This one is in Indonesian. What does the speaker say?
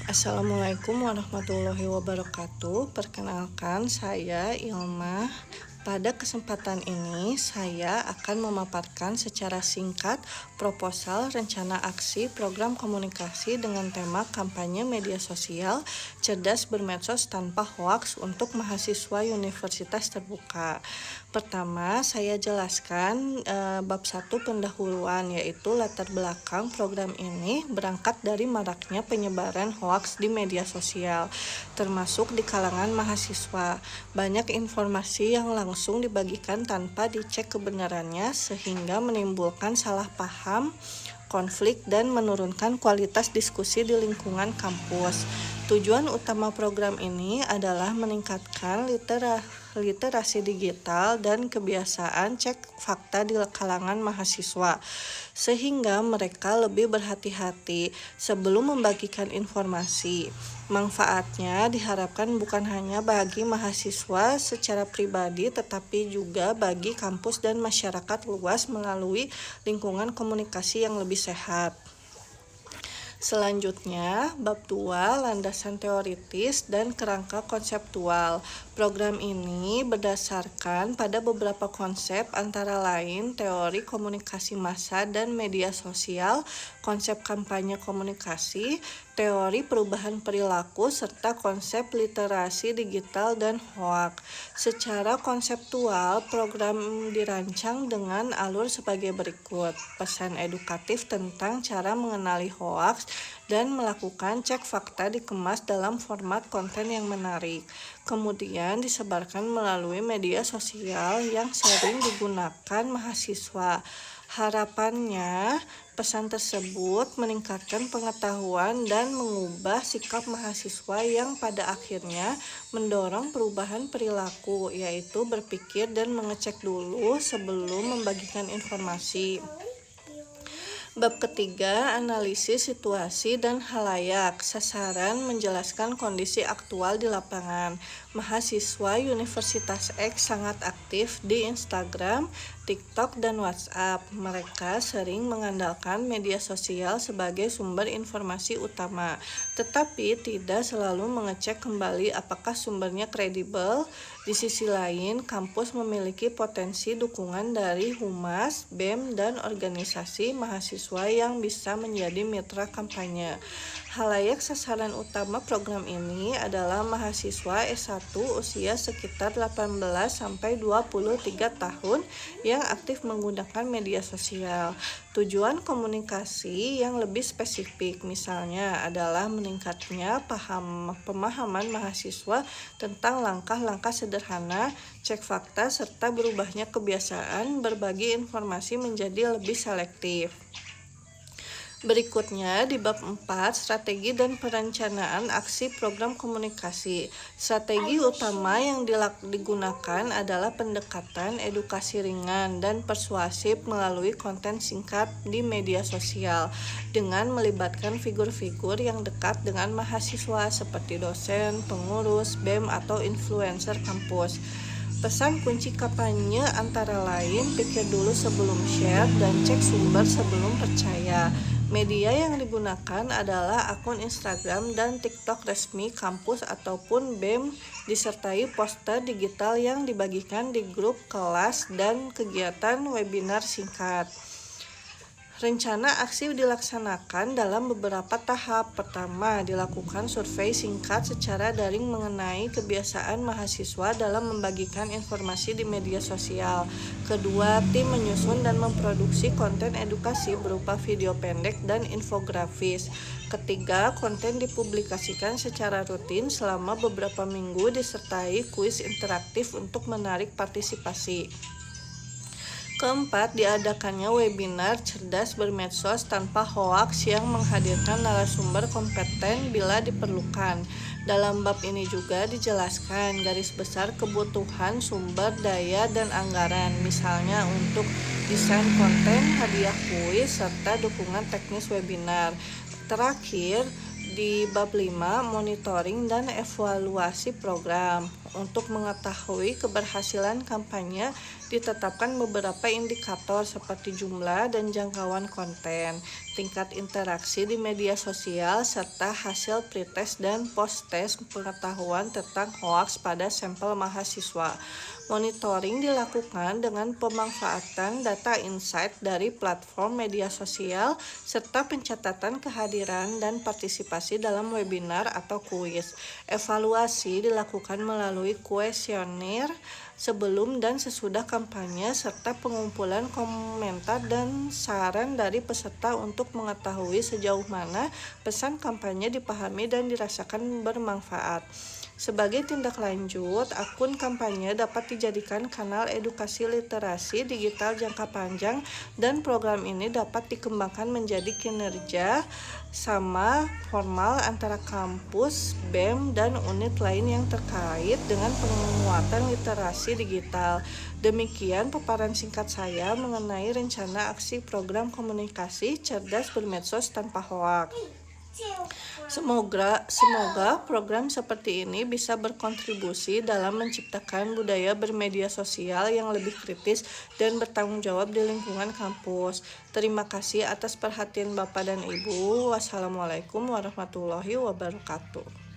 Assalamualaikum warahmatullahi wabarakatuh. Perkenalkan, saya Ilma. Pada kesempatan ini, saya akan memaparkan secara singkat proposal rencana aksi program komunikasi dengan tema kampanye media sosial cerdas bermedsos tanpa hoaks untuk mahasiswa Universitas Terbuka. Pertama, saya jelaskan bab 1 pendahuluan, yaitu latar belakang program ini berangkat dari maraknya penyebaran hoaks di media sosial, termasuk di kalangan mahasiswa. Banyak informasi yang langsung dibagikan tanpa dicek kebenarannya sehingga menimbulkan salah paham, konflik, dan menurunkan kualitas diskusi di lingkungan kampus. Tujuan utama program ini adalah meningkatkan literasi digital dan kebiasaan cek fakta di kalangan mahasiswa, sehingga mereka lebih berhati-hati sebelum membagikan informasi. Manfaatnya diharapkan bukan hanya bagi mahasiswa secara pribadi, tetapi juga bagi kampus dan masyarakat luas melalui lingkungan komunikasi yang lebih sehat. Selanjutnya, bab 2, landasan teoritis dan kerangka konseptual. Program ini berdasarkan pada beberapa konsep, antara lain teori komunikasi massa dan media sosial, konsep kampanye komunikasi, teori perubahan perilaku, serta konsep literasi digital dan hoaks. Secara konseptual, program dirancang dengan alur sebagai berikut: pesan edukatif tentang cara mengenali hoaks dan melakukan cek fakta dikemas dalam format konten yang menarik. Kemudian disebarkan melalui media sosial yang sering digunakan mahasiswa. Harapannya, pesan tersebut meningkatkan pengetahuan dan mengubah sikap mahasiswa yang pada akhirnya mendorong perubahan perilaku, yaitu berpikir dan mengecek dulu sebelum membagikan informasi. Bab ketiga, analisis situasi dan halayak. Sasaran menjelaskan kondisi aktual di lapangan. Mahasiswa Universitas X sangat aktif di Instagram, TikTok, dan WhatsApp. Mereka sering mengandalkan media sosial sebagai sumber informasi utama, tetapi tidak selalu mengecek kembali apakah sumbernya kredibel. Di sisi lain, kampus memiliki potensi dukungan dari humas, BEM, dan organisasi mahasiswa yang bisa menjadi mitra kampanye. Halayak sasaran utama program ini adalah mahasiswa S1 usia sekitar 18-23 tahun yang aktif menggunakan media sosial. Tujuan komunikasi yang lebih spesifik misalnya adalah meningkatnya pemahaman mahasiswa tentang langkah-langkah sederhana, cek fakta, serta berubahnya kebiasaan berbagi informasi menjadi lebih selektif. Berikutnya di bab 4, strategi dan perencanaan aksi program komunikasi. Strategi utama yang digunakan adalah pendekatan edukasi ringan dan persuasif melalui konten singkat di media sosial dengan melibatkan figur-figur yang dekat dengan mahasiswa seperti dosen, pengurus, BEM, atau influencer kampus. Pesan kunci kampanye antara lain: pikir dulu sebelum share dan cek sumber sebelum percaya. Media yang digunakan adalah akun Instagram dan TikTok resmi kampus ataupun BEM, disertai poster digital yang dibagikan di grup kelas dan kegiatan webinar singkat. Rencana aksi dilaksanakan dalam beberapa tahap. Pertama, dilakukan survei singkat secara daring mengenai kebiasaan mahasiswa dalam membagikan informasi di media sosial. Kedua, tim menyusun dan memproduksi konten edukasi berupa video pendek dan infografis. Ketiga, konten dipublikasikan secara rutin selama beberapa minggu disertai kuis interaktif untuk menarik partisipasi. Keempat, diadakannya webinar cerdas bermedsos tanpa hoaks yang menghadirkan narasumber kompeten bila diperlukan. Dalam bab ini juga dijelaskan garis besar kebutuhan sumber daya dan anggaran, misalnya untuk desain konten, hadiah kuis, serta dukungan teknis webinar. Terakhir, di bab 5, monitoring dan evaluasi program. Untuk mengetahui keberhasilan kampanye, ditetapkan beberapa indikator seperti jumlah dan jangkauan konten. tingkat interaksi di media sosial, serta hasil pretest dan post-test pengetahuan tentang hoaks pada sampel mahasiswa. Monitoring dilakukan dengan pemanfaatan data insight dari platform media sosial serta pencatatan kehadiran dan partisipasi dalam webinar atau kuis. Evaluasi dilakukan melalui kuesioner sebelum dan sesudah kampanye serta pengumpulan komentar dan saran dari peserta untuk mengetahui sejauh mana pesan kampanye dipahami dan dirasakan bermanfaat. Sebagai tindak lanjut, akun kampanye dapat dijadikan kanal edukasi literasi digital jangka panjang dan program ini dapat dikembangkan menjadi kinerja sama formal antara kampus, BEM, dan unit lain yang terkait dengan penguatan literasi digital. Demikian paparan singkat saya mengenai rencana aksi program komunikasi cerdas bermedsos tanpa hoaks. Semoga program seperti ini bisa berkontribusi dalam menciptakan budaya bermedia sosial yang lebih kritis dan bertanggung jawab di lingkungan kampus. Terima kasih atas perhatian Bapak dan Ibu. Wassalamualaikum warahmatullahi wabarakatuh.